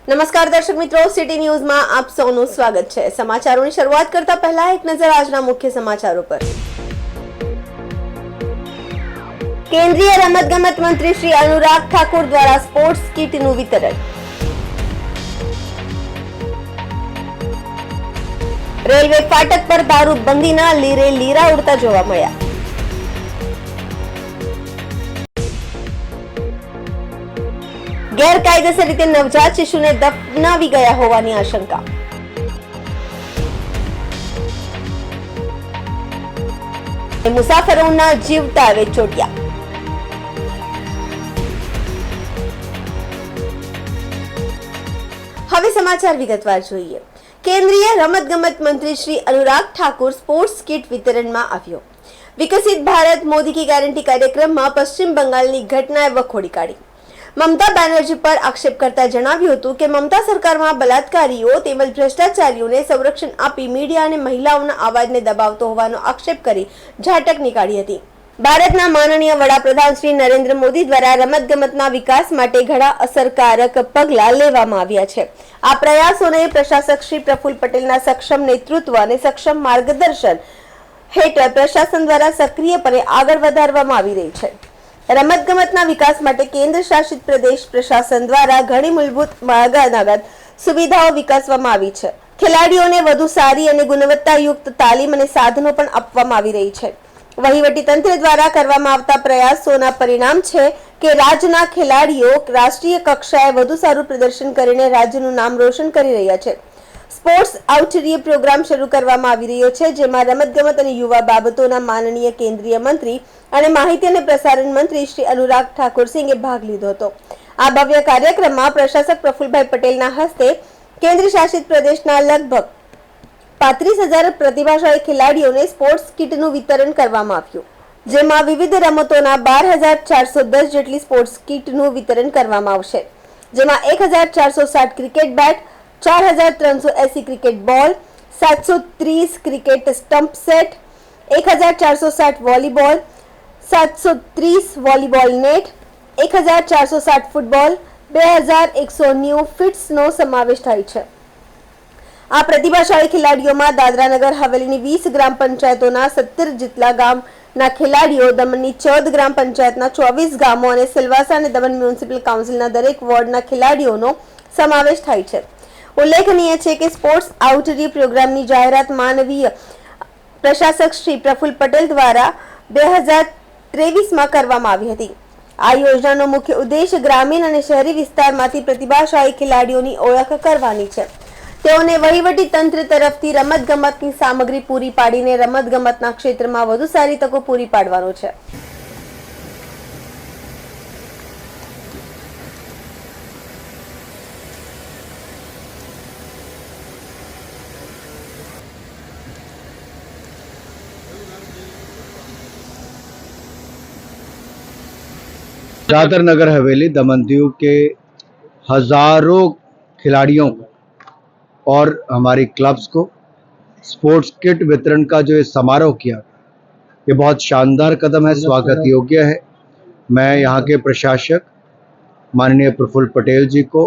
નમસ્કાર દર્શક મિત્રો, સિટી ન્યૂઝમાં આપ સૌનું સ્વાગત છે। સમાચારોની શરૂઆત કરતા પહેલા એક નજર આજના મુખ્ય સમાચારો પર। કેન્દ્રીય રમતગમત મંત્રી શ્રી અનુરાગ ઠાકુર દ્વારા સ્પોર્ટ્સ કિટનું વિતરણ। રેલવે ફાટક પર દારૂબંધીના લીરે લીરા ઉડતા જોવા મળ્યા। ગેરકાયદેસર રીતે નવજાત શિશુને દફનાવી ગયા હોવાની આશંકા। મુસાફરોના જીવતા વેચોટિયા। હવે સમાચાર વિગતવાર જોઈએ। કેન્દ્રીય રમતગમત મંત્રી શ્રી अनुराग ठाकुर स्पोर्ट्स किट वितरणમાં આવ્યો। વિકસિત ભારત મોદી કી ગેરંટી કાર્યક્રમમાં પશ્ચિમ બંગાળની ઘટનાએ વખોડી કાઢી। મમતા બેનર્જી પર આક્ષેપ કરતા જણાવ્યું હતું કે મમતા સરકારમાં બલાત્કારીઓ તેમજ ભ્રષ્ટાચારીઓને સંરક્ષણ આપી મીડિયા અને મહિલાઓના અવાજને દબાવતો હોવાનો આક્ષેપ કરી ઝાટક નીકાળી હતી। ભારતના માનનીય વડાપ્રધાન શ્રી નરેન્દ્ર મોદી દ્વારા રમતગમતના વિકાસ માટે ઘણા અસરકારક પગલાં લેવામાં આવ્યા છે। આ પ્રયાસોને પ્રશાસક શ્રી પ્રફુલ્લ પટેલના સક્ષમ નેતૃત્વ અને સક્ષમ માર્ગદર્શન હેઠળ પ્રશાસન દ્વારા સક્રિયપણે આગળ વધારવામાં આવી રહી છે। રમતગમતના વિકાસ માટે કેન્દ્ર શાસિત પ્રદેશ પ્રશાસન દ્વારા ઘણી મૂળભૂત માળખાગત સુવિધાઓ વિકસાવવામાં આવી છે। ખેલાડીઓને વધુ સારી અને ગુણવત્તાયુક્ત તાલીમ અને સાધનો પણ આપવામાં આવી રહી છે। વહીવટી તંત્ર દ્વારા કરવામાં આવતા પ્રયાસોના પરિણામ છે કે રાજ્યના ખેલાડીઓ રાષ્ટ્રીય કક્ષાએ વધુ સારું પ્રદર્શન કરીને રાજ્યનું નામ રોશન કરી રહ્યા છે। સ્પોર્ટ્સ આઉટરીચ પ્રોગ્રામ શરૂ કરવામાં આવી રહ્યો છે, જેમાં રમતગમત અને યુવા બાબતોના માનનીય કેન્દ્રીય મંત્રી અને માહિતી અને પ્રસારણ મંત્રી શ્રી अनुराग ठाकुर સિંઘે ભાગ લીધો હતો। આ ભવ્ય કાર્યક્રમમાં પ્રશાસક પ્રફુલ્લભાઈ પટેલના હસ્તે કેન્દ્ર શાસિત પ્રદેશના લગભગ 35,000 પ્રતિભાશાળી ખેલાડીઓને સ્પોર્ટ્સ કિટનું વિતરણ કરવામાં આવ્યું, જેમાં વિવિધ રમતોના 12,410 જેટલી સ્પોર્ટ્સ કિટનું વિતરણ કરવામાં આવશે, જેમાં 1,460 ક્રિકેટ બેટ, 4,380 ક્રિકેટ બોલ, 730 cricket stump set, 1,460 volleyball, 730 volleyball net, 1,460 football, 2,190 ફિટ્સનો સમાવેશ થાય છે। આ પ્રતિભાશાળી ખેલાડીઓમાં દાદરાનગર હવેલીની 20 ગ્રામ પંચાયતોના 17 જેટલા ગામના ખેલાડીઓ, દમણની 14 ગ્રામ પંચાયતના 24 ગામો અને સિલવાસા અને દમણ મ્યુનિસિપલ કાઉન્સિલના દરેક વોર્ડના ખેલાડીઓનો સમાવેશ થાય છે। ઉલ્લેખનીય છે કે સ્પોર્ટ્સ આઉટરીચ પ્રોગ્રામની જાહેરાત માનનીય પ્રશાસક શ્રી પ્રફુલ્લ પટેલ દ્વારા 2023માં કરવામાં આવી હતી। આ યોજનાનો મુખ્ય ઉદ્દેશ ગ્રામીણ અને શહેરી વિસ્તારમાંથી પ્રતિભાશાળી ખેલાડીઓની ઓળખ કરવાની છે। તેઓને વહીવટી તંત્ર તરફથી રમતગમતની સામગ્રી પૂરી પાડીને રમતગમતના ક્ષેત્રમાં વધુ સારી તકો પૂરી પાડવાનો છે। दादर नगर हवेली दमन दीव के हजारों खिलाड़ियों को और हमारी क्लब्स को स्पोर्ट्स किट वितरण का जो ये समारोह किया, ये बहुत शानदार कदम है, स्वागत योग्य है। मैं यहाँ के प्रशासक माननीय प्रफुल्ल पटेल जी को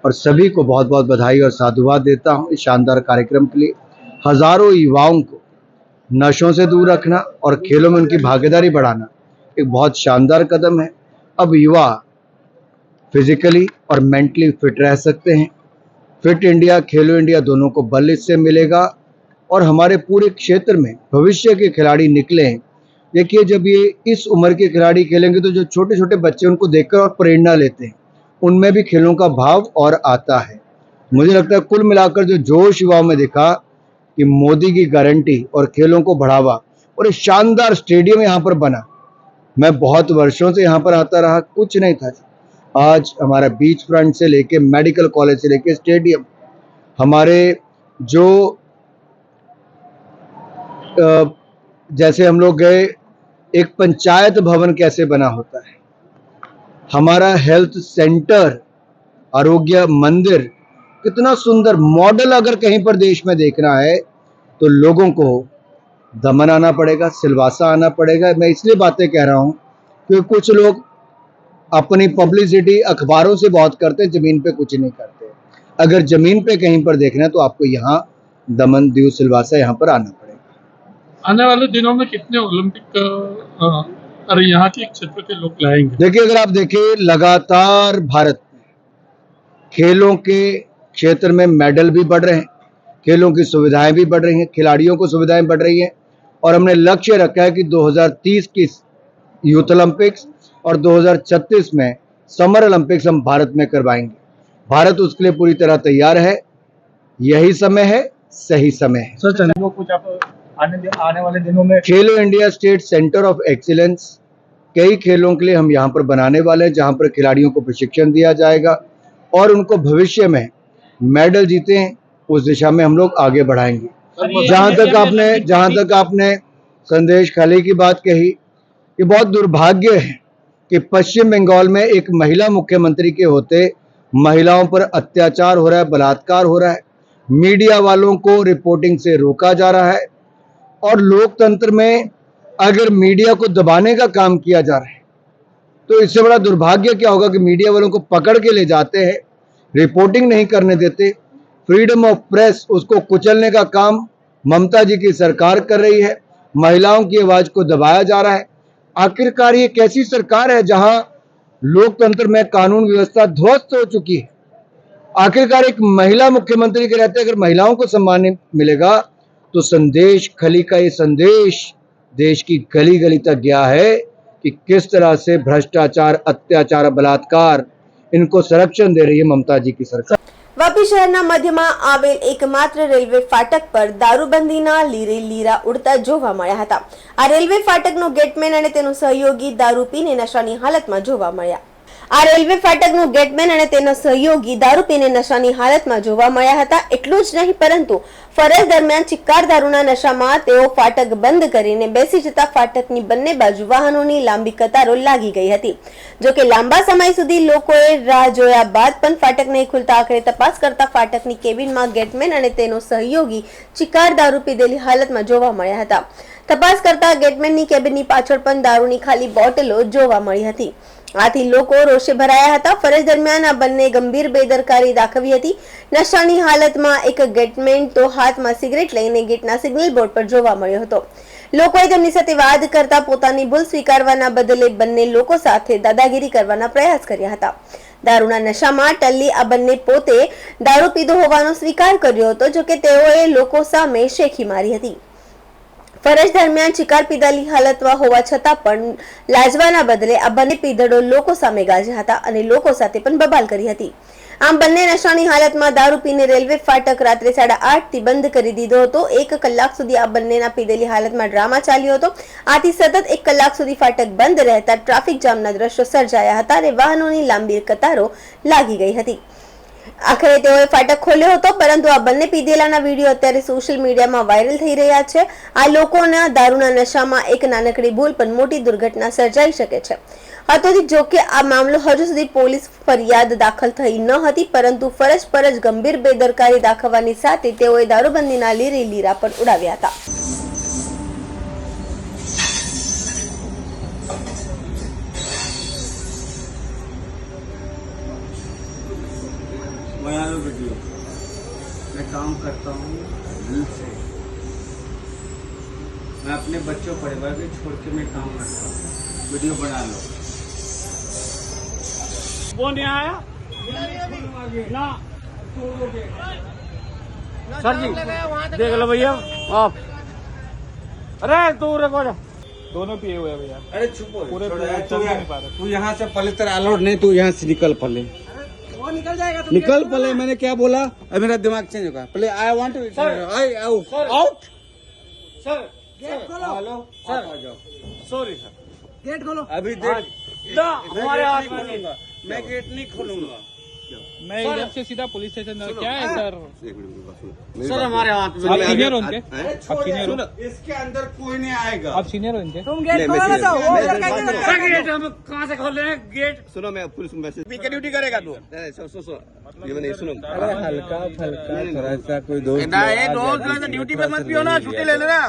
और सभी को बहुत बहुत बधाई और साधुवाद देता हूँ इस शानदार कार्यक्रम के लिए। हजारों युवाओं को नशों से दूर रखना और खेलों में उनकी भागीदारी बढ़ाना एक बहुत शानदार कदम है। अब युवा फिजिकली और मेंटली फिट रह सकते हैं। फिट इंडिया, खेलो इंडिया दोनों को बल इससे मिलेगा और हमारे पूरे क्षेत्र में भविष्य के खिलाड़ी निकले हैं। देखिए, जब ये इस उम्र के खिलाड़ी खेलेंगे तो जो छोटे छोटे बच्चे उनको देखकर और प्रेरणा लेते हैं, उनमें भी खेलों का भाव और आता है। मुझे लगता है कुल मिलाकर जो जोश युवाओं में दिखा कि मोदी की गारंटी और खेलों को बढ़ावा और एक शानदार स्टेडियम यहाँ पर बना। मैं बहुत वर्षों से यहाँ पर आता रहा, कुछ नहीं था। आज हमारा बीच फ्रंट से लेके मेडिकल कॉलेज से लेके स्टेडियम, हमारे जो जैसे हम लोग गए, एक पंचायत भवन कैसे बना होता है, हमारा हेल्थ सेंटर, आरोग्य मंदिर, कितना सुंदर मॉडल अगर कहीं पर देश में देखना है तो लोगों को दमन आना पड़ेगा, सिलवासा आना पड़ेगा। मैं इसलिए बातें कह रहा हूँ क्योंकि कुछ लोग अपनी पब्लिसिटी अखबारों से बहुत करते हैं, जमीन पे कुछ नहीं करते। अगर जमीन पे कहीं पर देखना है तो आपको यहाँ दमन, दीव, सिलवासा यहाँ पर आना पड़ेगा। आने वाले दिनों में कितने ओलंपिक और यहाँ के क्षेत्र के लोग लाएंगे? देखिए, अगर आप देखें लगातार भारत में खेलों के क्षेत्र में मेडल भी बढ़ रहे हैं, खेलों की सुविधाएं भी बढ़ रही हैं, खिलाड़ियों को सुविधाएं बढ़ रही हैं, और हमने लक्ष्य रखा है कि 2030 की यूथ ओलंपिक्स और 2036 में समर ओलंपिक्स हम भारत में करवाएंगे। भारत उसके लिए पूरी तरह तैयार है। यही समय है, सही समय है। सर चलिए कुछ आप आने वाले दिनों में खेलो India state centre of excellence कई खेलों के लिए हम यहाँ पर बनाने वाले हैं, जहाँ पर खिलाड़ियों को प्रशिक्षण दिया जाएगा और उनको भविष्य में मेडल जीते हैं उस दिशा में हम लोग आगे बढ़ाएंगे। जहाँ तक आपने संदेश खाली की बात कही, ये बहुत दुर्भाग्य है कि पश्चिम बंगाल में एक महिला मुख्यमंत्री के होते महिलाओं पर अत्याचार हो रहा है, बलात्कार हो रहा है, मीडिया वालों को रिपोर्टिंग से रोका जा रहा है, और लोकतंत्र में अगर मीडिया को दबाने का काम किया जा रहा है तो इससे बड़ा दुर्भाग्य क्या होगा कि मीडिया वालों को पकड़ के ले जाते हैं, रिपोर्टिंग नहीं करने देते। फ्रीडम ऑफ प्रेस, उसको कुचलने का काम ममता जी की सरकार कर रही है, महिलाओं की आवाज को दबाया जा रहा है। आखिरकार ये कैसी सरकार है जहां लोकतंत्र में कानून व्यवस्था ध्वस्त हो चुकी है? आखिरकार एक महिला मुख्यमंत्री के रहते अगर महिलाओं को सम्मान मिलेगा तो संदेश खली का ये संदेश देश की गली गली तक गया है कि किस तरह से भ्रष्टाचार, अत्याचार, बलात्कार इनको संरक्षण दे रही है ममता जी की सरकार। વાપી શહેરના મધ્યમાં આવેલ એકમાત્ર રેલવે ફાટક પર દારૂબંધીના લીરે લીરા ઉડતા જોવા મળ્યા હતા। આ રેલવે ફાટકનો ગેટમેન અને તેનો સહયોગી દારૂ પીને નશાની હાલતમાં જોવા મળ્યા। આ રેલવે ફાટકનો ગેટમેન અને તેનો સહયોગી દારૂ પીને નશાની હાલતમાં જોવા મળ્યા હતા। એટલું જ નહીં પરંતુ ફરજ દરમિયાન ચિક્કાર દારૂના નશામાં તેઓ ફાટક બંધ કરીને બેસી જતા ફાટકની બંને બાજુ વાહનોની લાંબી કતારો લાગી ગઈ હતી। જો કે લાંબા સમય સુધી લોકોએ રાહ જોયા બાદ પણ ફાટક નહીં ખુલતા આખરે તપાસ કરતા ફાટકની કેબિનમાં ગેટમેન અને તેનો સહયોગી ચિક્કાર દારૂ પીધેલી હાલતમાં જોવા મળ્યા હતા। તપાસ કરતા ગેટમેનની કેબિનની પાછળ પણ દારૂની ખાલી બોટલો જોવા મળી હતી। આથી લોકો રોષે ભરાયા હતા। ફરજ દરમિયાન આ બંને ગંભીર બેદરકારી દાખવી હતી। નશાની હાલતમાં એક ગેટમેન તો હાથમાં સિગરેટ લઈને ગેટના સિગ્નલ બોર્ડ પર જોવા મળ્યો હતો। લોકોએ તેમની સાથે વાદ કરતા પોતાની ભૂલ સ્વીકારવાના બદલે બંને લોકો સાથે દાદાગીરી કરવાના પ્રયાસ કર્યા હતા। દારૂના નશામાં ટલ્લી આ બંને પોતે દારૂ પીધો હોવાનો સ્વીકાર કર્યો હતો, જો કે તેઓએ લોકો સામે શેખી મારી હતી। ફરજ દરમિયાન ચિકાર પીધેલી હાલતમાં હોવા છતાં પણ લાજવાના બદલે આ બંને પીધડો લોકો સામે ગાજ્યા હતા અને લોકો સાથે પણ બબાલ કરી હતી। આમ બંને નશાની હાલતમાં દારૂ પીને રેલવે ફાટક રાત્રે 8:30 થી બંધ કરી દીધો હતો। 1 કલાક સુધી આ બંનેના પીધેલી હાલતમાં ડ્રામા ચાલ્યો હતો। આથી સતત 1 કલાક સુધી ફાટક બંધ રહેતા ટ્રાફિક જામના દ્રશ્યો સર્જાયા હતા અને વાહનોની લાંબી કતારો લાગી ગઈ હતી। આખરે તેઓએ ફાટક ખોલ્યો હતો, પરંતુ આ બંને પીધેલાના વિડીયો અત્યારે સોશિયલ મીડિયામાં વાયરલ થઈ રહ્યા છે। આ લોકોના દારૂના નશામાં એક નાનકડી ભૂલ પણ મોટી દુર્ઘટના સર્જાઈ શકે છે। હતોથી જો કે આ મામલો હજુ સુધી પોલીસ ફરિયાદ દાખલ થઈ ન હતી, પરંતુ ફરજ પર જ ગંભીર બેદરકારી દાખવવાની સાથે તેઓએ દારૂબંધીના લીરે લીરા પણ ઉડાવ્યા હતા। बना लो वीडियो। मैं काम करता हूँ दिल से। मैं अपने बच्चों परिवार को छोड़ के मैं काम करता हूँ। वीडियो बना लो। वो नहीं आया ना। सर जी देख लो भैया आप। अरे तू रुको, दोनों पिए हुए हैं भैया। अरे चुप हो, पूरे छोड़ो यार, चल नहीं पा रहे। तू यहाँ से पहले तेरा अलाउड नहीं, तू यहाँ से निकल पहले। वो निकल जाएगा तो निकल पहले, मैंने क्या बोला? अब मेरा दिमाग चेंज होगा। पहले I want to I out out. Sir gate खोलो। हेलो सर आ जाओ। सॉरी सर, गेट खोलो। अभी देख हमारे हाथ में नहीं। मैं गेट नहीं खोलूंगा। मैं इधर से सीधा पुलिस स्टेशन। क्या है सर? सर हमारे हाथ में आप सीनियर हो इनके? आप सीनियर हो? इसके अंदर कोई नहीं आएगा। आप सीनियर हो इनके? तुम गेट खोलो ना। गेट हम कहाँ से खोल रहे हैं गेट? सुनो, मैं पुलिस मैसेज पीके ड्यूटी करेगा तू। सुनो ये नहीं सुनो, हल्का फल्का थोड़ा सा कोई दोस्त रोज ड्यूटी पे मत पियो ना, छुट्टी ले लेना,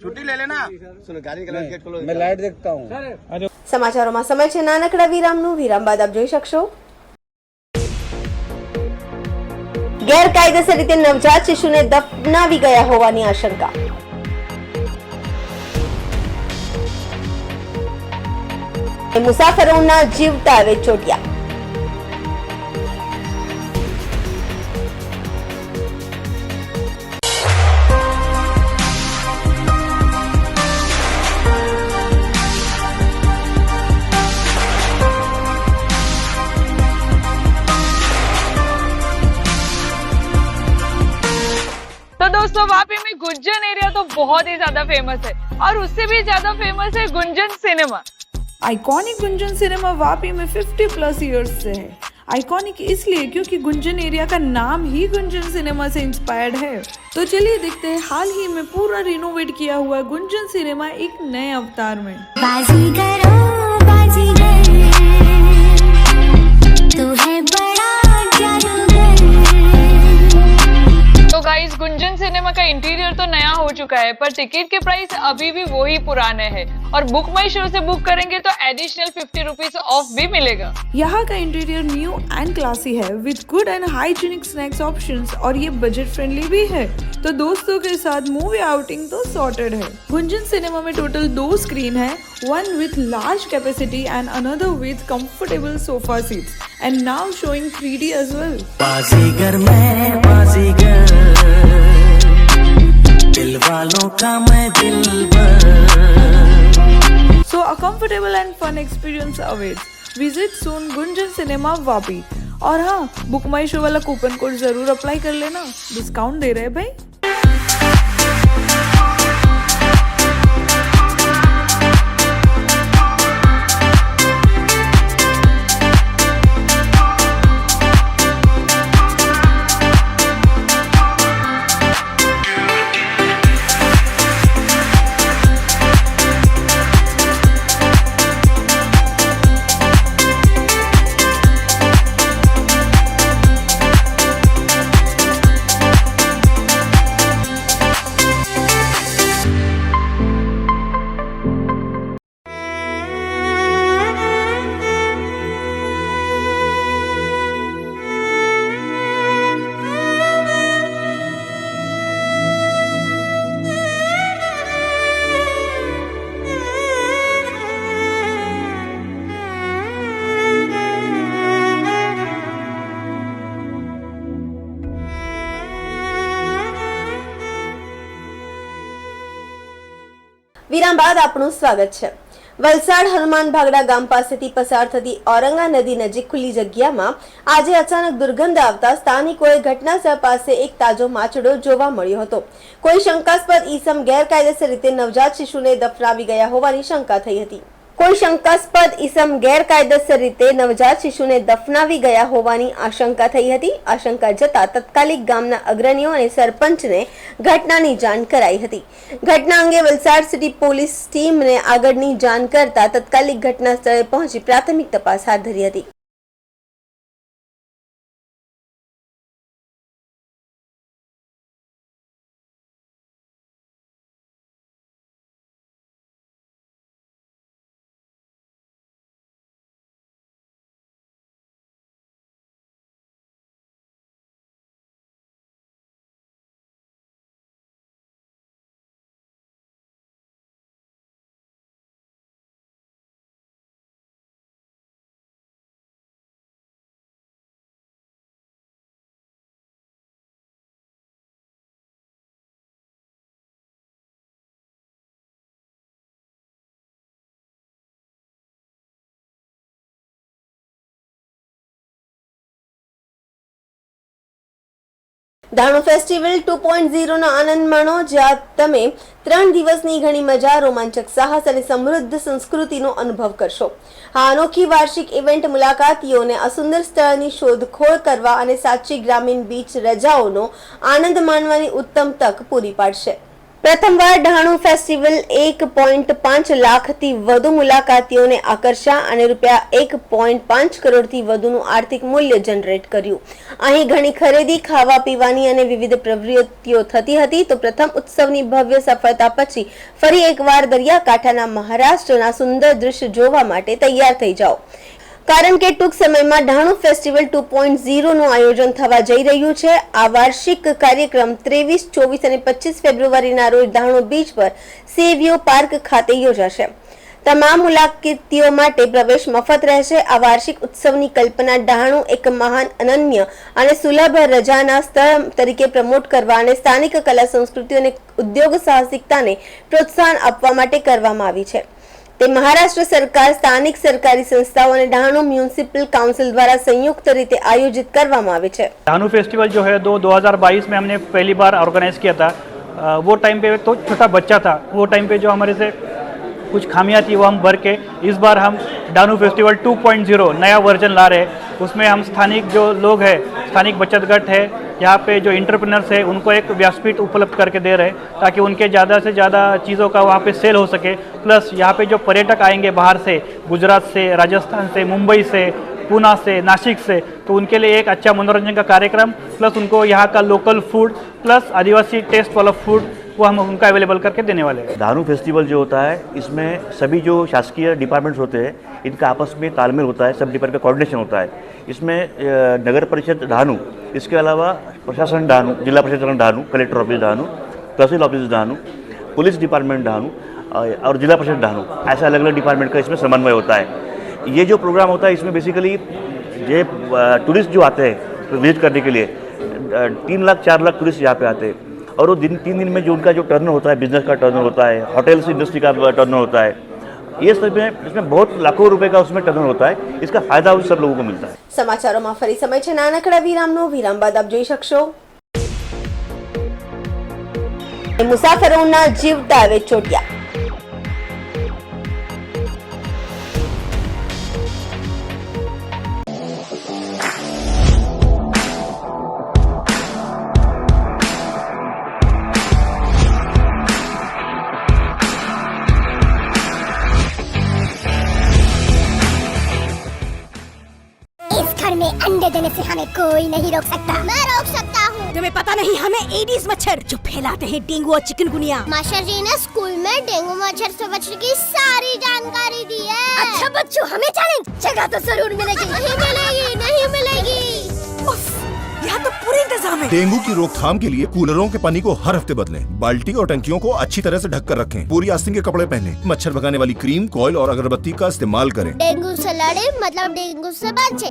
छुट्टी ले लेना। सुनो गाड़ी का गेट खोलो, मैं लाइट देखता हूँ। સમાચારોમાં સમય છે નાનકડા વિરામનું। વિરામ બાદ આપ જોઈ શકશો ગેરકાયદેસર રીતે નવજાત શિશુને દફનાવી ગયા હોવાની આશંકા. મુસાફરોના જીવતા વેચોટિયા. तो दोस्तों वापी में गुंजन एरिया तो बहुत ही ज्यादा फेमस है और उससे भी ज्यादा फेमस है Gunjan cinema. Iconic Gunjan cinema Vapi में 50 प्लस ईयर्स से है. आइकॉनिक इसलिए क्योंकि गुंजन एरिया का नाम ही गुंजन सिनेमा से इंस्पायर्ड है. तो चलिए देखते हैं हाल ही में पूरा रिनोवेट किया हुआ गुंजन सिनेमा एक नए अवतार में. बाजीगर तू है बड़ा जादूगर. तो गाइस गुंजन सिनेमा का इंटीरियर तो नया हो चुका है पर टिकट के प्राइस अभी भी वही पुराने हैं और बुक माई शो से बुक करेंगे तो एडिशनल 50 रुपीज ऑफ भी मिलेगा. यहाँ का इंटीरियर न्यू एंड क्लासी है with good and hygienic snacks options और ये बजट फ्रेंडली भी है. तो दोस्तों के साथ मूवी आउटिंग तो सॉर्टेड है. गुंजन सिनेमा में टोटल 2 स्क्रीन है, one with large capacity and another with comfortable sofa seats and now showing 3D as well. बाजीगर मैं बाजीगर दिल वालों का मैं दिलबर. So a comfortable and fun experience awaits. Visit soon Gunjan cinema Vapi. और हाँ, बुक माई शो वाला कूपन कोड जरूर अप्लाई कर लेना, डिस्काउंट दे रहे हैं भाई. વિરામ બાદ આપનું સ્વાગત છે. વલસાડ હનુમાન ભાગડા ગામ પાસેથી પસાર થતી ઔરંગા નદી નજીક ખુલ્લી જગ્યામાં આજે અચાનક દુર્ગંધ આવતા સ્થાનિકોએ ઘટનાસ્થળ પાસે એક તાજો માછડો જોવા મળ્યો હતો. કોઈ શંકાસ્પદ ઈસમ ગેરકાયદેસર રીતે નવજાત શિશુને દફનાવી ગયા હોવાની શંકા થઈ હતી. કોઈ શંકાસ્પદ ઈસમ ગેરકાયદેસર રીતે નવજાત શિશુને દફનાવી ગયા હોવાની આશંકા થઈ હતી. આશંકા જતા તત્કાલિક ગામના અગ્રણીઓ અને સરપંચને ઘટનાની જાણ કરાઈ હતી. ઘટના અંગે વલસાડ સિટી પોલીસ ટીમને આગળની જાણ કરતા તત્કાલિક ઘટના સ્થળે પહોંચી પ્રાથમિક તપાસ હાથ ધરી હતી. દાણુ ફેસ્ટિવલ 2.0 નો આનંદ માણો, જ્યાં તમે 3 દિવસની ઘણી મજા, રોમાંચક સાહસ અને સમૃદ્ધ સંસ્કૃતિનો અનુભવ કરશો. આ અનોખી વાર્ષિક ઇવેન્ટ મુલાકાતીઓને આ સુંદર સ્થળની શોધખોળ કરવા અને સાચી ગ્રામીણ બીચ રજાઓનો આનંદ માણવાની ઉત્તમ તક પૂરી પાડશે. પ્રથમવાર ડાણુ ફેસ્ટિવલ 1.5 લાખથી વધુ મુલાકાતીઓને આકર્ષા અને રૂપિયા 1.5 કરોડથી વધુનું આર્થિક મૂલ્ય જનરેટ કર્યું. અહીં ઘણી ખરીદી, ખાવા પીવાની અને વિવિધ પ્રવૃત્તિઓ થતી હતી. તો પ્રથમ ઉત્સવની ભવ્ય સફળતા પછી ફરી એકવાર દરિયાકાંઠાના મહારાષ્ટ્રના સુંદર દૃશ્ય જોવા માટે તૈયાર થઈ જાઓ. કારણ કે ટૂંક સમયમાં ડાણુ ફેસ્ટિવલ 2.0 નું આયોજન થવા જઈ રહ્યું છે. આ વાર્ષિક કાર્યક્રમ 23, 24 અને 25 ફેબ્રુઆરીના રોજ ડાણુ બીચ પર સી વ્યૂ પાર્ક ખાતે યોજાશે. તમામ મુલાકાતીઓ માટે પ્રવેશ મફત રહેશે. આ વાર્ષિક ઉત્સવની કલ્પના ડાણુ એક મહાન, અનન્ય અને સુલભ રજાના સ્થળ તરીકે પ્રમોટ કરવા અને સ્થાનિક કલા સંસ્કૃતિ અને ઉદ્યોગ સાહસિકતાને પ્રોત્સાહન આપવા માટે કરવામાં આવી છે. તે મહારાષ્ટ્ર સરકાર, સ્થાનિક સરકારી સંસ્થાઓ અને ડાणू म्यूनिसिपल काउंसिल द्वारा संयुक्त રીતે આયોજિત કરવામાં આવે છે. ડાणू फेस्टिवल जो है 2022 में हमने पहली बार ऑर्गेनाइज किया था. वो टाइम पे तो छोटा बच्चा था. वो टाइम पे जो हमारे से कुछ खामियां थी वो हम भर के इस बार हम ડાणू फेस्टिवल 2.0 नया वर्जन ला रहे हैं. उसमें हम स्थानिक जो लोग हैं, स्थानिक बचत गट है, यहाँ पे जो इंटरप्रेनर्स है, उनको एक व्यासपीठ उपलब्ध करके दे रहे हैं ताकि उनके ज़्यादा से ज़्यादा चीज़ों का वहाँ पे सेल हो सके. प्लस यहाँ पे जो पर्यटक आएंगे बाहर से, गुजरात से, राजस्थान से, मुंबई से, पूना से, नासिक से, तो उनके लिए एक अच्छा मनोरंजन का कार्यक्रम, प्लस उनको यहाँ का लोकल फूड प्लस आदिवासी टेस्ट वाला फूड वो हम उनका अवेलेबल करके देने वाले हैं. ડાणू फेस्टिवल जो होता है इसमें सभी जो शासकीय डिपार्टमेंट्स होते हैं इनका आपस में तालमेल होता है, सब डिपार्टमेंट का कोऑर्डिनेशन होता है. इसमें नगर परिषद ડાणू, इसके अलावा प्रशासन ડાणू, जिला प्रशासन ડાणू, कलेक्टर ऑफिस ડાणू, तहसील ऑफिस ડાणू, पुलिस डिपार्टमेंट ડાणू और जिला परिषद ડાणू, ऐसा अलग अलग डिपार्टमेंट का इसमें समन्वय होता है. ये जो प्रोग्राम होता है इसमें बेसिकली ये टूरिस्ट जो आते हैं विजिट करने के लिए 3 लाख 4 लाख टूरिस्ट यहाँ पे आते हैं. और वो 3 दिन में जो उनका जो टर्न होता है, बिजनेस का टर्न होता है, होटल्स इंडस्ट्री का टर्न होता है, ये सब में इसमें बहुत लाखों रुपए का उसमें टर्न होता है. इसका फायदा उन सब लोगों को मिलता है. સમાચારોમાં ફરી સમય છે નાનકડા વિરામનો. વિરામ બાદ આપ જોઈ શકશો મુસાફરોના જીવતા વેચોટિયા. अंडे देने से हमें कोई नहीं रोक सकता. मैं रोक सकता हूँ. तुम्हें पता नहीं हमें एडीज मच्छर जो फैलाते हैं डेंगू और चिकनगुनिया. मास्टर जी ने स्कूल में डेंगू मच्छर से बचने की सारी जानकारी दी है. अच्छा बच्चों, हमें चैलेंज जगह तो जरूर मिलेगी. नहीं मिलेगी, नहीं मिलेगी. यहाँ तो पूरे इंतजाम है. डेंगू की रोकथाम के लिए कूलरों के पानी को हर हफ्ते बदलें. बाल्टी और टंकियों को अच्छी तरह से ढककर रखें. पूरी आस्तीन के कपड़े पहनें. मच्छर भगाने वाली क्रीम, कॉइल और अगरबत्ती का इस्तेमाल करें. डेंगू से लड़े मतलब डेंगू से बचे.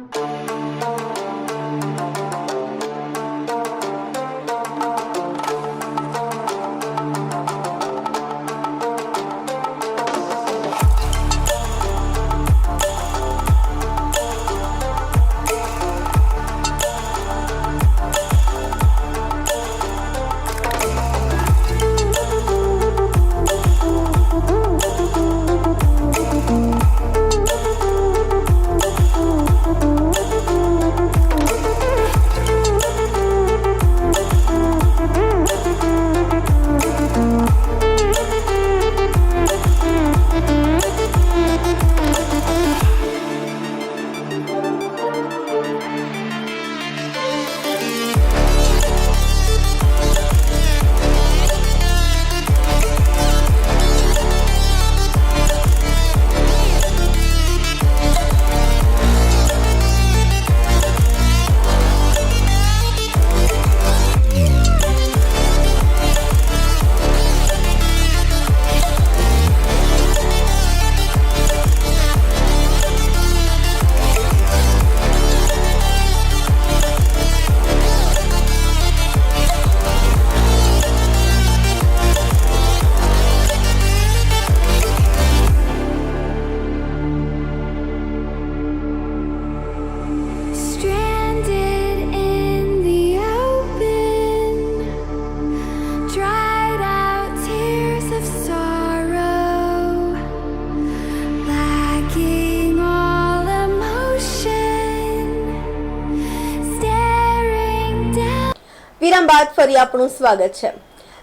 વિરામ બાદ ફરી આપણું સ્વાગત છે.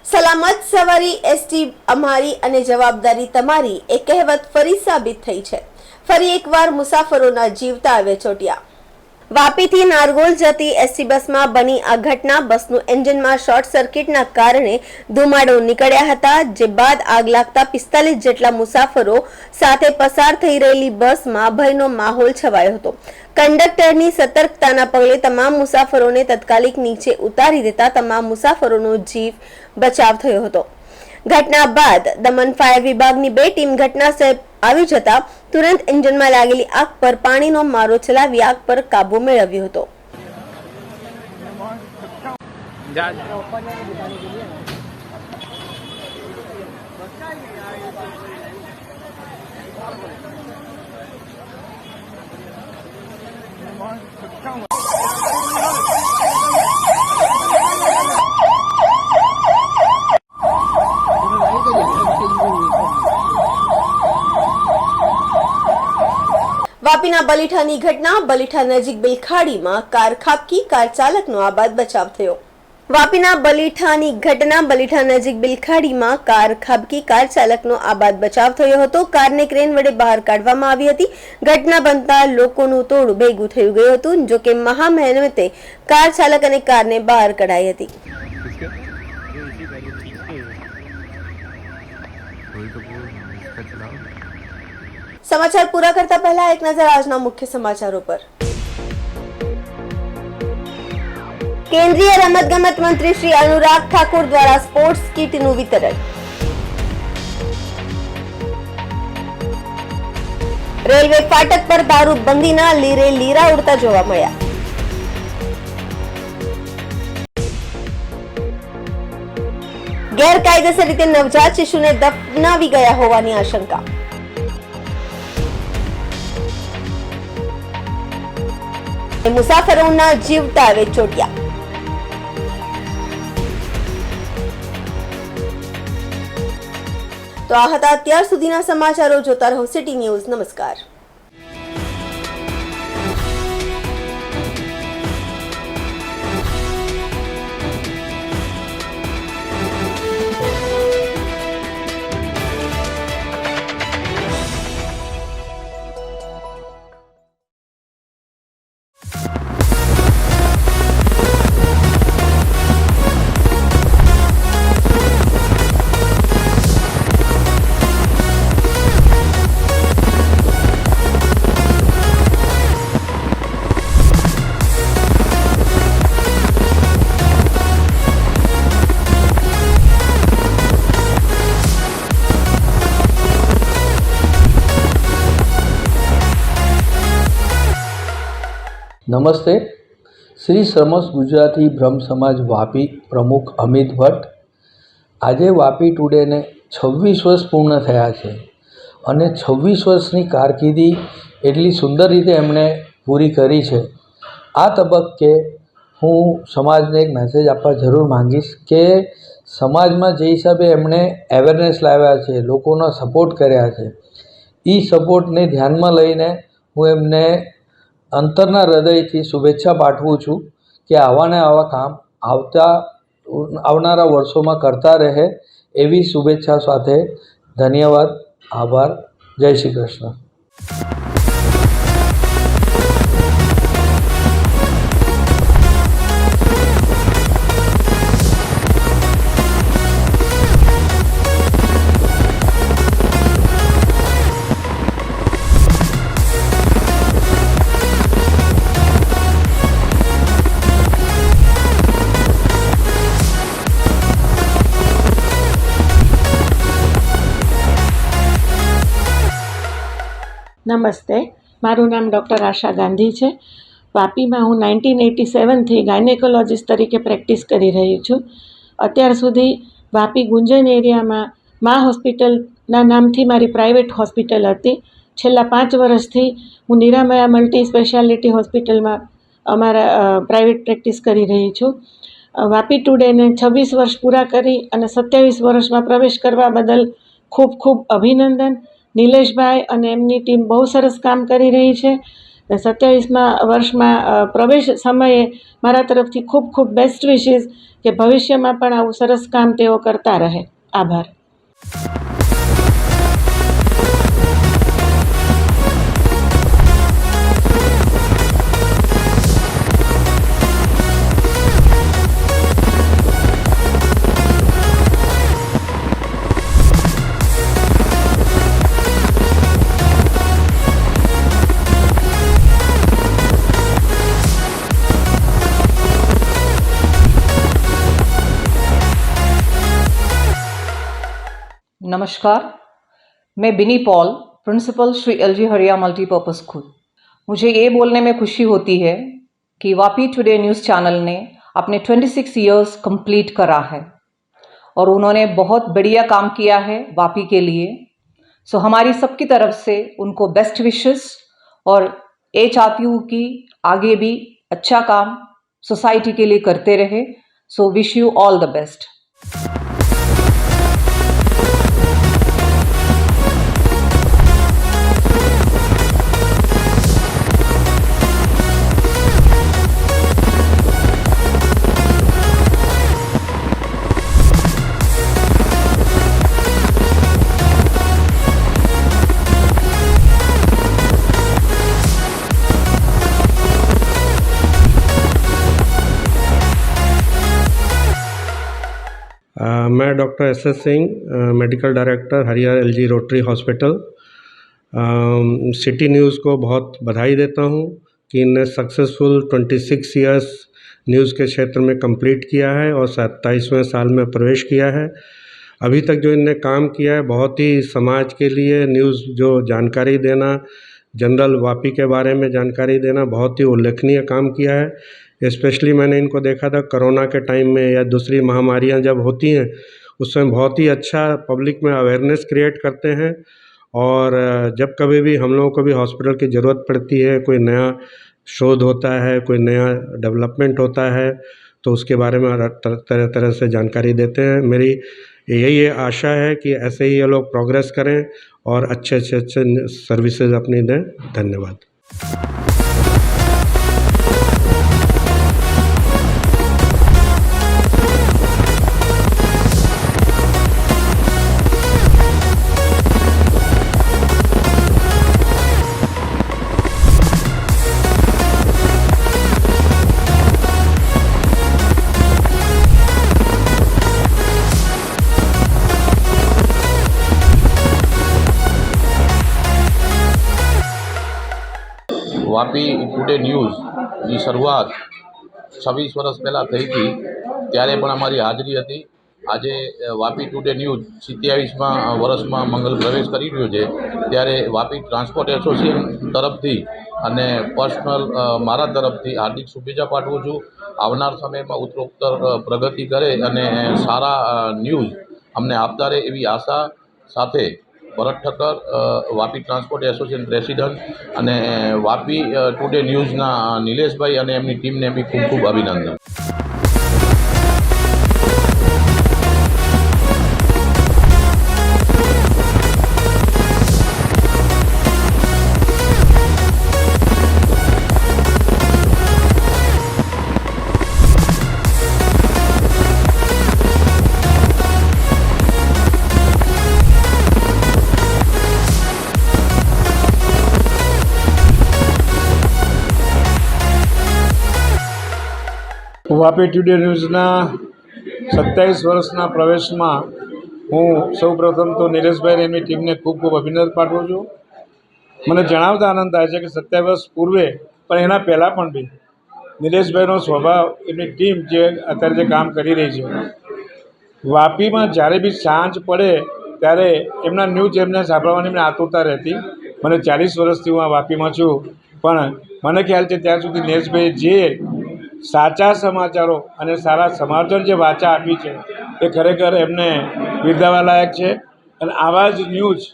સલામત સવારી એસટી અમારી અને જવાબદારી તમારી એ કહેવત ફરી સાબિત થઈ છે. ફરી એકવાર મુસાફરોના જીવતા વેચોટિયા. વાપીથી નારગોલ જતી એસટી બસમાં બની આ ઘટના. બસનું એન્જિનમાં શોર્ટ સર્કિટના કારણે ધુમાડો નીકળ્યા હતા, જે બાદ આગ લાગતા 45 જેટલા મુસાફરો સાથે પસાર થઈ રહેલી બસમાં ભયનો માહોલ છવાયો હતો. કંડક્ટરની સતર્કતાના પગલે તમામ મુસાફરોને તાત્કાલિક નીચે ઉતારી દેતા તમામ મુસાફરોનો જીવ બચાવ થયો હતો. ઘટના બાદ દમણ ફાયર વિભાગની 2 ટીમ ઘટના સ્થળે આવી જતા તુરંત એન્જિનમાં લાગેલી આગ પર પાણીનો મારો ચલાવી આગ પર કાબુ મેળવ્યો હતો. વાપીના બલીઠાની ઘટના. બલીઠા નજીક બિલખાડીમાં કાર ખાબકી, કાર ચાલકનો આબાદ બચાવ થયો. વાપીના બલીઠાની ઘટના. બલીઠા નજીક બિલખાડીમાં કાર ખાબકી, કાર ચાલકનો આબાદ બચાવ થયો હતો. કારને ક્રેન વડે બહાર કાઢવામાં આવી હતી. ઘટના બનતા લોકોનું ટોળું ભેગું થઈ ગયું હતું, જો કે મહા મહેનતે કાર ચાલક અને કારને બહાર કઢાઈ હતી. સમાચાર પૂરા કરતા પહેલા એક નજર આજના મુખ્ય સમાચારો પર. કેન્દ્રીય રમતગમત મંત્રી શ્રી અનુરાગ ઠાકુર દ્વારા સ્પોર્ટ્સ કિટનું વિતરણ. રેલવે ફાટક પર દારૂબંધીના લીરે લીરા ઉડતા જોવા મળ્યા. ગેરકાયદેસર રીતે નવજાત શિશુને દફનાવી ગયા હોવાની આશંકા. મુસાફરોના જીવ તાવે ચોટ્યા. તો આ હતા અત્યાર સુધીના સમાચારો. જોતા રહો સિટી ન્યૂઝ. નમસ્કાર. નમસ્તે. શ્રી સમસ્ત ગુજરાતી બ્રહ્મ સમાજ વાપી પ્રમુખ અમિત ભટ્ટ. આજે વાપી ટુડેને 26 વર્ષ પૂર્ણ થયા છે અને 26 વર્ષની કારકિર્દી એટલી સુંદર રીતે એમણે પૂરી કરી છે. આ તબક્કે હું સમાજને એક મેસેજ આપવા જરૂર માંગીશ કે સમાજમાં જે હિસાબે એમણે અવેરનેસ લાવ્યા છે, લોકોનો સપોર્ટ કર્યા છે, એ સપોર્ટને ધ્યાનમાં લઈને હું એમને અંતરના હૃદયથી શુભેચ્છા પાઠવું છું કે આવા ને આવા કામ આવનારા વર્ષોમાં કરતા રહે, એવી શુભેચ્છા સાથે ધન્યવાદ, આભાર, જય શ્રી કૃષ્ણ. નમસ્તે, મારું નામ ડૉક્ટર આશા ગાંધી છે. વાપીમાં હું 1987થી ગાયનેકોલોજીસ્ટ તરીકે પ્રેક્ટિસ કરી રહી છું. અત્યાર સુધી વાપી ગુંજન એરિયામાં મા હોસ્પિટલના નામથી મારી પ્રાઇવેટ હોસ્પિટલ હતી. છેલ્લા 5 વર્ષથી હું નિરામયા મલ્ટી સ્પેશિયાલિટી હોસ્પિટલમાં અમારા પ્રાઇવેટ પ્રેક્ટિસ કરી રહી છું. વાપી ટુડેને 26 વર્ષ પૂરા કરી અને 27 વર્ષમાં પ્રવેશ કરવા બદલ ખૂબ ખૂબ અભિનંદન. નિલેશભાઈ અને એમની ટીમ બહુ સરસ કામ કરી રહી છે. 27મા વર્ષમાં પ્રવેશ સમયે મારા તરફથી ખૂબ ખૂબ બેસ્ટ વિશીસ કે ભવિષ્યમાં પણ આવું સરસ કામ તેઓ કરતા રહે. આભાર. नमस्कार, मैं बिनी पॉल, प्रिंसिपल श्री एलजी हरिया मल्टीपर्पज़ स्कूल। मुझे ये बोलने में खुशी होती है कि वापी टुडे न्यूज़ चैनल ने अपने 26 इयर्स कंप्लीट करा है और उन्होंने बहुत बढ़िया काम किया है वापी के लिए। सो हमारी सबकी तरफ से उनको बेस्ट विशेस और ये चाहती हूँ कि आगे भी अच्छा काम सोसाइटी के लिए करते रहे। So wish you all the best. मैं doctor S Singh, medical director Haria LG rotary hospital, city news को बहुत बधाई देता हूं कि इनने सक्सेसफुल 26 इयर्स न्यूज़ के क्षेत्र में कंप्लीट किया है और 27वें साल में प्रवेश किया है। अभी तक जो इनने काम किया है बहुत ही समाज के लिए न्यूज़ जो जानकारी देना, जनरल वापी के बारे में जानकारी देना, बहुत ही उल्लेखनीय काम किया है। स्पेशली मैंने इनको देखा था कोरोना के टाइम में या दूसरी महामारियां जब होती हैं उसमें बहुत ही अच्छा पब्लिक में अवेयरनेस क्रिएट करते हैं। और जब कभी भी हम लोगों को भी हॉस्पिटल की ज़रूरत पड़ती है, कोई नया शोध होता है, कोई नया डेवलपमेंट होता है, तो उसके बारे में तरह तरह से जानकारी देते हैं। मेरी यही आशा है कि ऐसे ही ये लोग प्रोग्रेस करें और अच्छे सर्विसेज अपनी दें। धन्यवाद। વાપી ટુડે ન્યૂઝની શરૂઆત 26 વર્ષ પહેલાં થઈ હતી, ત્યારે પણ અમારી હાજરી હતી। આજે વાપી ટુડે ન્યૂઝ 27મા વર્ષમાં મંગલ પ્રવેશ કરી રહ્યો છે, ત્યારે વાપી ટ્રાન્સપોર્ટ એસોસિએશન તરફથી અને પર્સનલ મારા તરફથી હાર્દિક શુભેચ્છા પાઠવું છું। આવનાર સમયમાં ઉત્તરોત્તર પ્રગતિ કરે અને સારા ન્યૂઝ અમને આપતા રહે એવી આશા સાથે Bharat Thakkar, Vapi transport association president અને વાપી ટુડે ન્યૂઝના નિલેશભાઈ અને એમની ટીમને બી ખૂબ ખૂબ અભિનંદન। વાપી ટુડે ન્યૂઝના 27 વર્ષના પ્રવેશમાં હું સૌપ્રથમ તો નિલેશભાઈ અને એમની ટીમને ખૂબ ખૂબ અભિનંદન પાઠવું છું। મને જણાવતા આનંદ થાય છે કે 27 વર્ષ પૂર્વે પણ એના પહેલાં પણ બી નિલેશભાઈનો સ્વભાવ, એમની ટીમ જે અત્યારે જે કામ કરી રહી છે, વાપીમાં જ્યારે બી સાંજ પડે ત્યારે એમના ન્યૂઝ એમને સાંભળવાની એમને આતુરતા રહેતી। મને 40 વર્ષથી હું આ વાપીમાં છું, પણ મને ખ્યાલ છે ત્યાં સુધી નિલેશભાઈ જે સાચા સમાચારો અને સારા સમાચાર જે વાચા આપી છે એ ખરેખર એમને બિરદાવવા લાયક છે। અને આવા જ ન્યૂઝ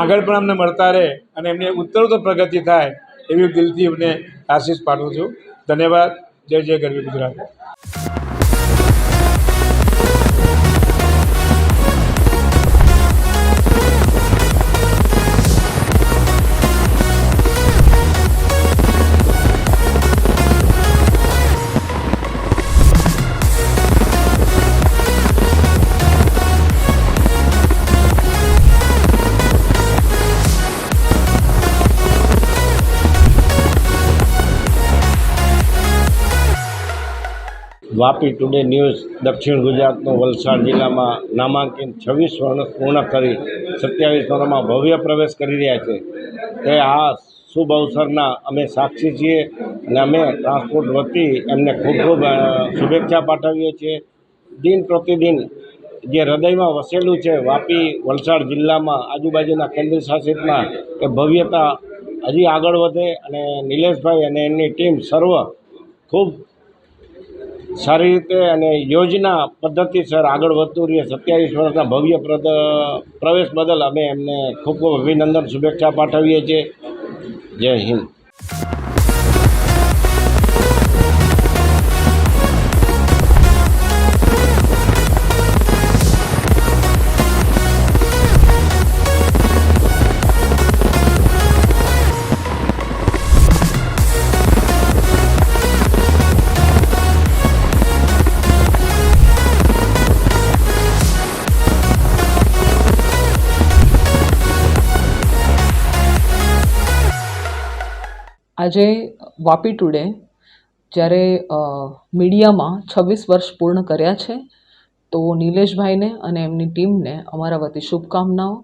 આગળ પણ અમને મળતા રહે અને એમની ઉત્તરોત્તર પ્રગતિ થાય એવી દિલથી એમને આશીષ પાઠવું છું। ધન્યવાદ। જય જય ગરવી ગુજરાત। વાપી ટુડે ન્યૂઝ દક્ષિણ ગુજરાતનો વલસાડ જિલ્લામાં નામાંકિત 26 વર્ષ પૂર્ણ કરી 27 વર્ષમાં ભવ્ય પ્રવેશ કરી રહ્યા છે, તે આ શુભ અવસરના અમે સાક્ષી છીએ અને અમે ટ્રાન્સપોર્ટ વતી એમને ખૂબ ખૂબ શુભેચ્છા પાઠવીએ છીએ। દિન પ્રતિદિન જે હૃદયમાં વસેલું છે વાપી વલસાડ જિલ્લામાં આજુબાજુના કેન્દ્ર શાસિતમાં એ ભવ્યતા હજી આગળ વધે અને નિલેશભાઈ અને એમની ટીમ સર્વ ખૂબ સારી રીતે અને યોજના પદ્ધતિસર આગળ વધતું રહીએ. 27 વર્ષના ભવ્ય પ્રવેશ બદલ અમે એમને ખૂબ ખૂબ અભિનંદન શુભેચ્છા પાઠવીએ છીએ. જય હિન્દ. આજે વાપી ટુડે જ્યારે મીડિયામાં 26 વર્ષ પૂર્ણ કર્યા છે તો નિલેશભાઈને અને એમની ટીમને અમારા વતી શુભકામનાઓ.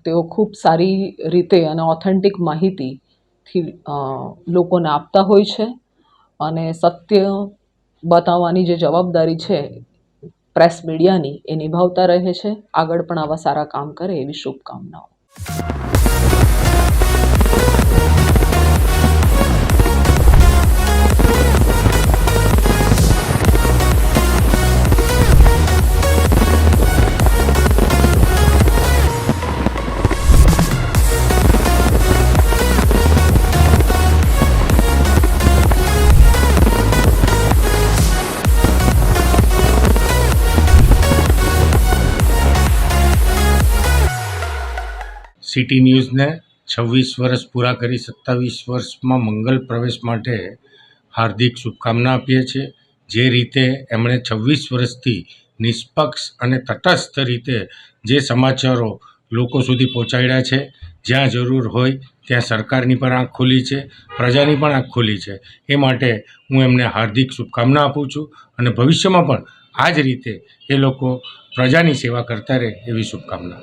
તેઓ ખૂબ સારી રીતે અને ઓથેન્ટિક માહિતીથી લોકોને આપતા હોય છે અને સત્ય બતાવવાની જે જવાબદારી છે પ્રેસ મીડિયાની એ નિભાવતા રહે છે. આગળ પણ આવા સારા કામ કરે એવી શુભકામનાઓ. સિટી ન્યૂઝને 26 વર્ષ પૂરા કરી 27 વર્ષમાં મંગલ પ્રવેશ માટે હાર્દિક શુભકામના આપીએ છીએ. જે રીતે એમણે 26 વર્ષથી નિષ્પક્ષ અને તટસ્થ રીતે જે સમાચારો લોકો સુધી પહોંચાડ્યા છે, જ્યાં જરૂર હોય ત્યાં સરકારની પણ આંખ ખુલી છે, પ્રજાની પણ આંખ ખુલી છે. એ માટે હું એમને હાર્દિક શુભકામના આપું છું અને ભવિષ્યમાં પણ આ જ રીતે એ લોકો પ્રજાની સેવા કરતા રહે એવી શુભકામના.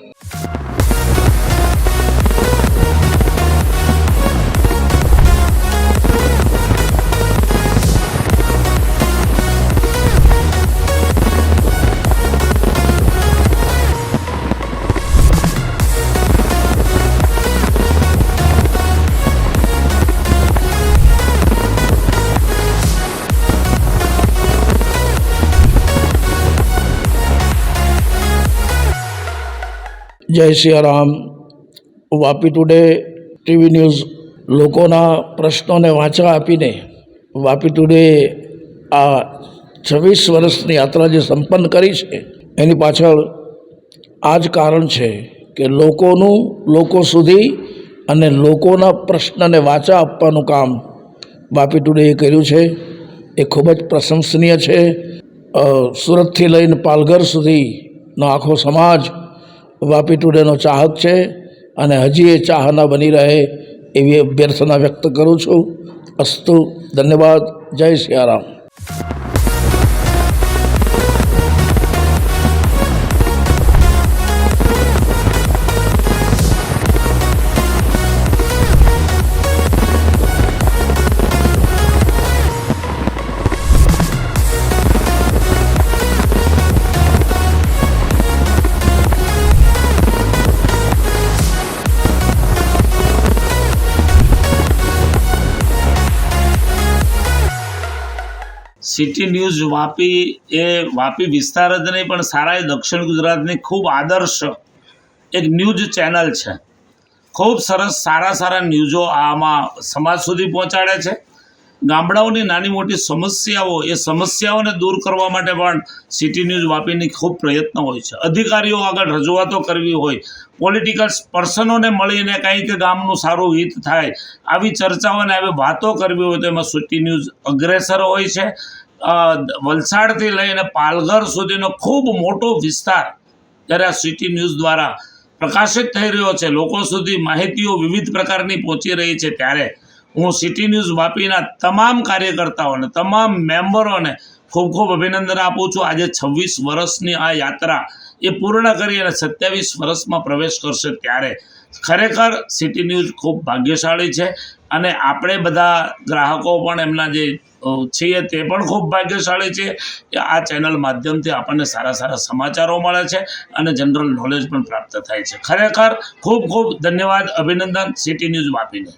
જય Siyaram. Vapi today TV news લોકોના પ્રશ્નોને વાંચા આપીને વાપી ટુડે આ 26 વર્ષની યાત્રા જે સંપન્ન કરી છે એની પાછળ આ જ કારણ છે કે લોકો સુધી અને લોકોના પ્રશ્નને વાંચા આપવાનું કામ વાપી ટુડેએ કર્યું છે. એ ખૂબ જ પ્રશંસનીય છે. સુરતથી લઈને પાલઘર સુધીનો આખો સમાજ વાપી ટુડેનો ચાહક છે અને હજી એ ચાહના બની રહે એવી અભ્યર્થના વ્યક્ત કરું છું. અસ્તુ. ધન્યવાદ. જય સિયારામ. સિટી ન્યૂઝ વાપી એ વાપી વિસ્તાર જ નહીં પણ સારા દક્ષિણ ગુજરાતની ખૂબ આદર્શ એક ન્યૂઝ ચેનલ છે. ખૂબ સરસ સારા ન્યૂઝો આમાં સમાજ સુધી પહોંચાડે છે. ગામડાઓની નાની મોટી સમસ્યાઓ એ સમસ્યાઓને દૂર કરવા માટે પણ સિટી ન્યૂઝ વાપીની ખૂબ પ્રયત્ન હોય છે. અધિકારીઓ આગળ રજૂઆતો કરવી હોય, પોલિટિકલ પર્સનોને મળીને કંઈક ગામનું સારું હિત થાય આવી ચર્ચાઓને આવી વાતો કરવી હોય તો એમાં સિટી ન્યૂઝ અગ્રેસર હોય છે. વલસાડથી લઈને પાલઘર સુધીનો ખૂબ મોટો વિસ્તાર જ્યારે આ સિટી ન્યૂઝ દ્વારા પ્રકાશિત થઈ રહ્યો છે, લોકો સુધી માહિતીઓ વિવિધ પ્રકારની પહોંચી રહી છે, ત્યારે હું સિટી ન્યૂઝ વાપીના તમામ કાર્યકર્તાઓને તમામ મેમ્બરોને ખૂબ ખૂબ અભિનંદન આપું છું. આજે 26 વર્ષની આ યાત્રા એ પૂર્ણ કરી અને 27 વર્ષમાં પ્રવેશ કરશે ત્યારે ખરેખર સિટી ન્યૂઝ ખૂબ ભાગ્યશાળી છે. અને આપણે બધા ગ્રાહકો પણ એમના જે છીએ તે પણ ખૂબ ભાગ્યશાળી છે કે આ ચેનલ માધ્યમથી આપણને સારા સારા સમાચારો મળે છે અને જનરલ નોલેજ પણ પ્રાપ્ત થાય છે. ખરેખર ખૂબ ખૂબ ધન્યવાદ, અભિનંદન સિટી ન્યૂઝ વાપીને.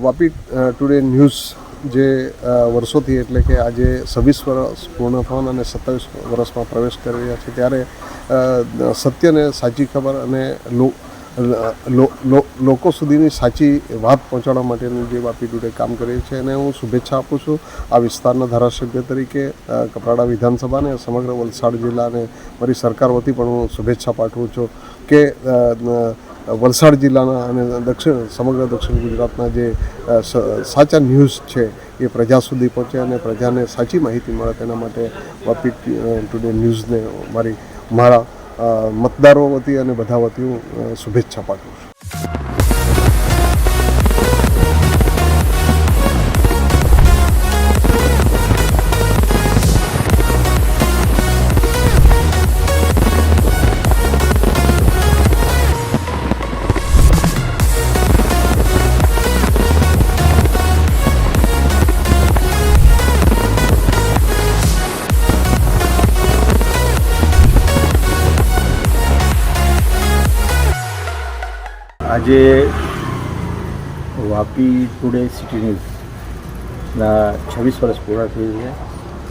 વાપી ટુડે ન્યૂઝ જે વર્ષોથી એટલે કે આજે 26 વર્ષ પૂર્ણ થવાના અને 27 વર્ષમાં પ્રવેશ કરી રહ્યા છે ત્યારે સત્યને સાચી ખબર અને લોકો સુધીની સાચી વાત પહોંચાડવા માટેનું જે વાપી ટુડે કામ કરે છે અને હું શુભેચ્છા આપું છું આ વિસ્તારના ધારાસભ્ય તરીકે કપરાડા વિધાનસભાને સમગ્ર વલસાડ જિલ્લાને મારી સરકાર વતી પણ હું શુભેચ્છા પાઠવું છું કે વલસાડ જિલ્લાના અને સમગ્ર દક્ષિણ ગુજરાતના જે સાચા ન્યૂઝ છે એ પ્રજા સુધી પહોંચે અને પ્રજાને સાચી માહિતી મળે તેના માટે વાપી ટુડે ન્યૂઝને મારા મતદારો વતી અને બધા વતી હું શુભેચ્છા પાઠવું છું. આજે વાપી ટુડે સિટી ન્યૂઝના 26 વર્ષ પૂરા થઈ છે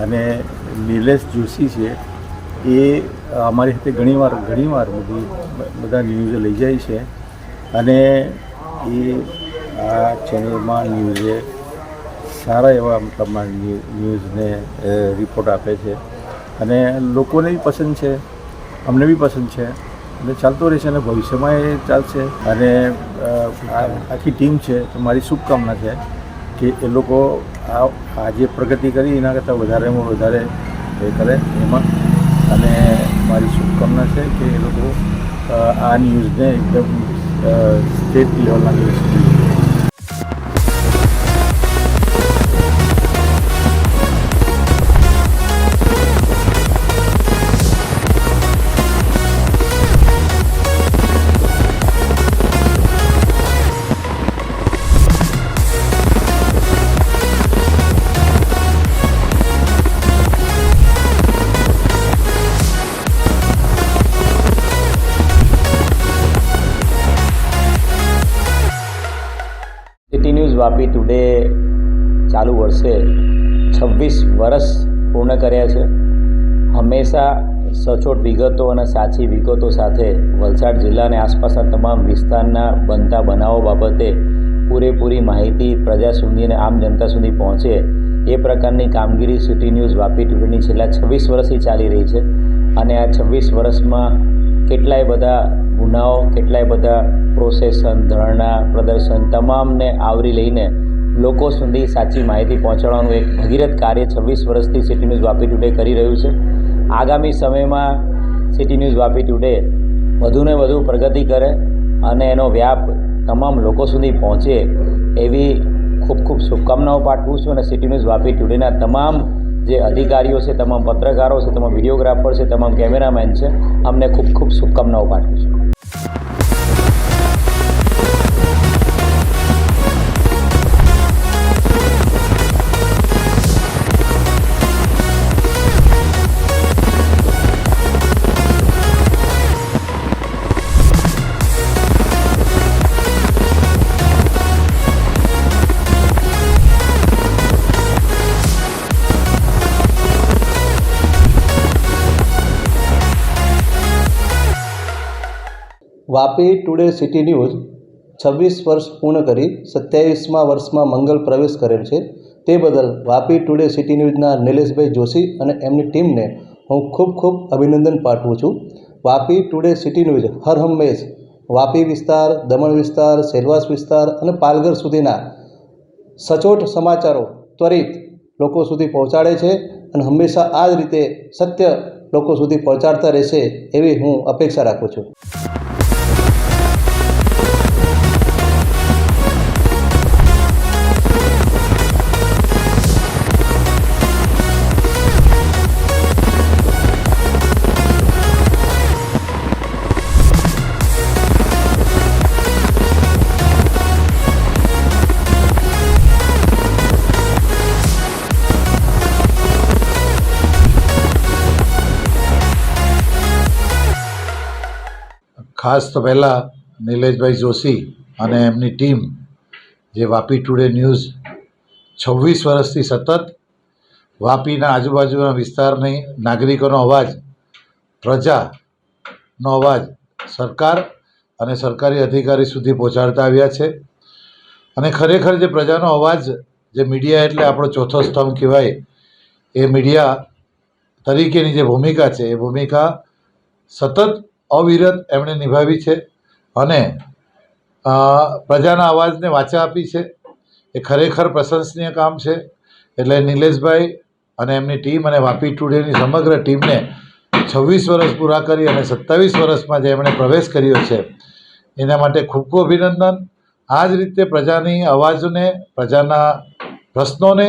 અને નિલેશ જોશી છે એ અમારી સાથે ઘણીવાર બધા ન્યૂઝ લઈ જાય છે અને એ આ ચેનલમાં ન્યૂઝે સારા એવા મતલબમાં ન્યૂઝને રિપોર્ટ આપે છે અને લોકોને બી પસંદ છે, અમને બી પસંદ છે એટલે ચાલતો રહેશે અને ભવિષ્યમાં એ ચાલશે. અને આખી ટીમ છે તો મારી શુભકામના છે કે એ લોકો આ જે પ્રગતિ કરી એના કરતાં વધારેમાં વધારે એ કરે એમાં, અને મારી શુભકામના છે કે એ લોકો આ ન્યૂઝને એકદમ સ્ટેટ લેવલના ન્યૂઝ સુધી. સિટી ન્યૂઝ વાપી ટુડે ચાલુ વર્ષે 26 વર્ષ પૂર્ણ કર્યા છે. હંમેશા સચોટ વિગતો અને સાચી વિગતો સાથે વલસાડ જિલ્લા અને આસપાસના તમામ વિસ્તારના બનતા બનાવો બાબતે પૂરેપૂરી માહિતી પ્રજા સુધી અને આમ જનતા સુધી પહોંચે એ પ્રકારની કામગીરી સિટી ન્યૂઝ વાપી ટુડેની છેલ્લા 26 વર્ષથી ચાલી રહી છે. અને આ 26 વર્ષમાં કેટલાય બધા ગુનાઓ, કેટલાય બધા પ્રોસેસન, ધરણા, પ્રદર્શન તમામને આવરી લઈને લોકો સુધી સાચી માહિતી પહોંચાડવાનું એક ભગીરથ કાર્ય 26 વર્ષથી સિટી ન્યૂઝ વાપી ટુડે કરી રહ્યું છે. આગામી સમયમાં સિટી ન્યૂઝ વાપી ટુડે વધુને વધુ પ્રગતિ કરે અને એનો વ્યાપ તમામ લોકો સુધી પહોંચે એવી ખૂબ ખૂબ શુભકામનાઓ પાઠવું છું. અને સિટી ન્યૂઝ વાપી ટુડેના તમામ જે અધિકારીઓ છે, તમામ પત્રકારો છે, તમામ વિડીયોગ્રાફર છે, તમામ કેમેરામેન છે, અમને ખૂબ ખૂબ શુભકામનાઓ પાઠવું છું. વાપી ટુડે સિટી ન્યૂઝ 26 વર્ષ પૂર્ણ કરી 27મા વર્ષમાં મંગલ પ્રવેશ કરેલ છે. તે બદલ વાપી ટુડે સિટી ન્યૂઝના નિલેશભાઈ જોશી અને એમની ટીમને હું ખૂબ ખૂબ અભિનંદન પાઠવું છું. વાપી ટુડે સિટી ન્યૂઝ હર હંમેશ વાપી વિસ્તાર, દમણ વિસ્તાર, સેલવાસ વિસ્તાર અને પાલઘર સુધીના સચોટ સમાચારો ત્વરિત લોકો સુધી પહોંચાડે છે અને હંમેશા આ જ રીતે સત્ય લોકો સુધી પહોંચાડતા રહેશે એવી હું અપેક્ષા રાખું છું. ખાસ તો પહેલાં નિલેશભાઈ જોશી અને એમની ટીમ જે વાપી ટુડે ન્યૂઝ 26 વર્ષથી સતત વાપીના આજુબાજુના વિસ્તારની નાગરિકોનો અવાજ, પ્રજાનો અવાજ સરકાર અને સરકારી અધિકારી સુધી પહોંચાડતા આવ્યા છે. અને ખરેખર જે પ્રજાનો અવાજ, જે મીડિયા એટલે આપણો ચોથો સ્તંભ કહેવાય, એ મીડિયા તરીકેની જે ભૂમિકા છે એ ભૂમિકા સતત અવિરત એમણે નિભાવી છે અને પ્રજાના અવાજને વાચા આપી છે. એ ખરેખર પ્રશંસનીય કામ છે. એટલે નિલેશભાઈ અને એમની ટીમ અને વાપી ટુડેની સમગ્ર ટીમને 26 વર્ષ પૂરા કરી અને 27 વર્ષમાં જે એમણે પ્રવેશ કર્યો છે એના માટે ખૂબ ખૂબ અભિનંદન. આ જ રીતે પ્રજાની અવાજને, પ્રજાના પ્રશ્નોને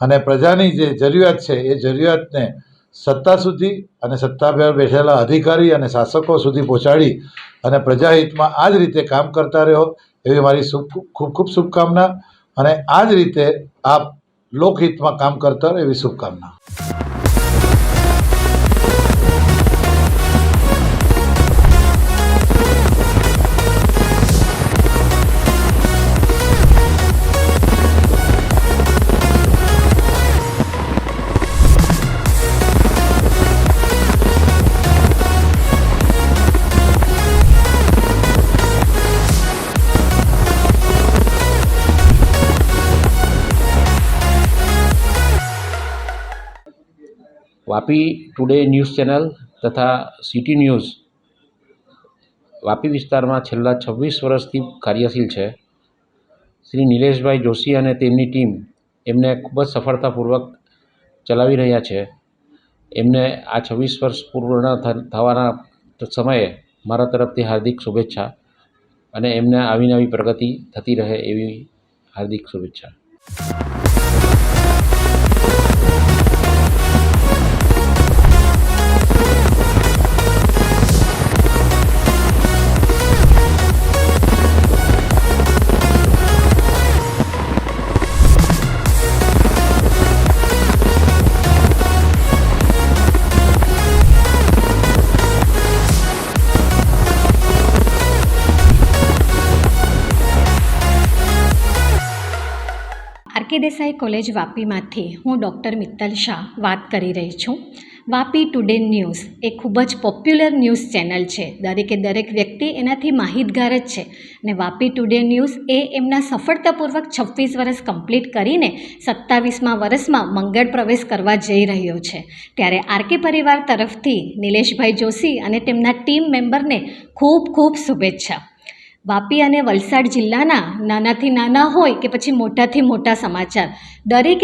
અને પ્રજાની જે જરૂરિયાત છે એ જરૂરિયાતને સત્તા સુધી અને સત્તા પર બેઠેલા અધિકારી અને શાસકો સુધી પહોંચાડી અને પ્રજાહિતમાં આ જ રીતે કામ કરતા રહો એવી મારી ખૂબ ખૂબ શુભકામના. અને આ જ રીતે આપ લોકહિતમાં કામ કરતા રહો એવી શુભકામના. વાપી ટુડે ન્યૂઝ ચેનલ તથા સિટી ન્યૂઝ વાપી વિસ્તારમાં છેલ્લા 26 વર્ષથી કાર્યશીલ છે. શ્રી નિલેશભાઈ જોશી અને તેમની ટીમ એમને ખૂબ જ સફળતાપૂર્વક ચલાવી રહ્યા છે. એમને આ 26 વર્ષ પૂર્ણ થવાના સમયે મારા તરફથી હાર્દિક શુભેચ્છા અને એમને આવી નવી પ્રગતિ થતી રહે એવી હાર્દિક શુભેચ્છા. આરકે દેસાઈ કોલેજ વાપીમાંથી હું ડૉક્ટર મિત્તલ શાહ વાત કરી રહી છું. વાપી ટુડે ન્યૂઝ એ ખૂબ જ પોપ્યુલર ન્યૂઝ ચેનલ છે. દરેક વ્યક્તિ એનાથી માહિતગાર જ છે. અને વાપી ટુડે ન્યૂઝ એ એમના સફળતાપૂર્વક 26 વર્ષ કમ્પ્લીટ કરીને 27મા વર્ષમાં મંગળ પ્રવેશ કરવા જઈ રહ્યો છે. ત્યારે આરકે પરિવાર તરફથી નિલેશભાઈ જોશી અને તેમના ટીમ મેમ્બરને ખૂબ ખૂબ શુભેચ્છા. વાપી અને વલસાડ જિલ્લાના નાનાથી નાના હોય કે પછી મોટાથી મોટા સમાચાર દરેક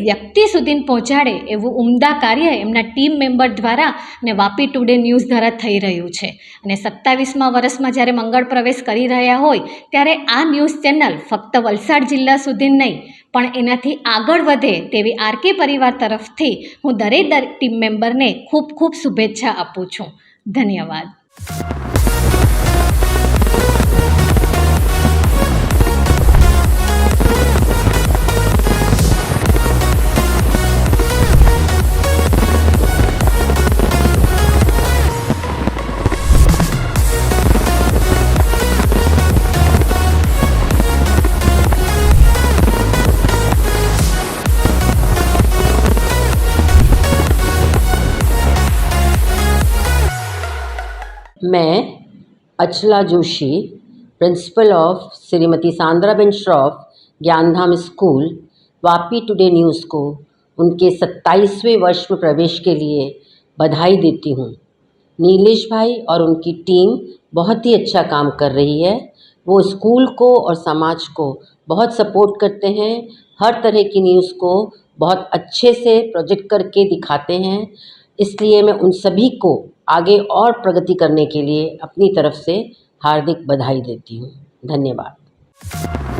વ્યક્તિ સુધી પહોંચાડે એવું ઉમદા કાર્ય એમના ટીમ મેમ્બર દ્વારા અને વાપી ટુડે ન્યૂઝ દ્વારા થઈ રહ્યું છે. અને 27મા વર્ષમાં જ્યારે મંગળ પ્રવેશ કરી રહ્યા હોય ત્યારે આ ન્યૂઝ ચેનલ ફક્ત વલસાડ જિલ્લા સુધી નહીં પણ એનાથી આગળ વધે તેવી આરકે પરિવાર તરફથી હું દરેક ટીમ મેમ્બરને ખૂબ ખૂબ શુભેચ્છા આપું છું. ધન્યવાદ. मैं Achala Joshi, principal of Shrimati Sandraben Shroff Gyandham school, Vapi today news को उनके 27वें वर्ष में प्रवेश के लिए बधाई देती हूँ. नीलेश भाई और उनकी टीम बहुत ही अच्छा काम कर रही है. वो स्कूल को और समाज को बहुत सपोर्ट करते हैं, हर तरह की न्यूज़ को बहुत अच्छे से प्रोजेक्ट करके दिखाते हैं। इसलिए मैं उन सभी को आगे और प्रगति करने के लिए अपनी तरफ से हार्दिक बधाई देती हूँ। धन्यवाद।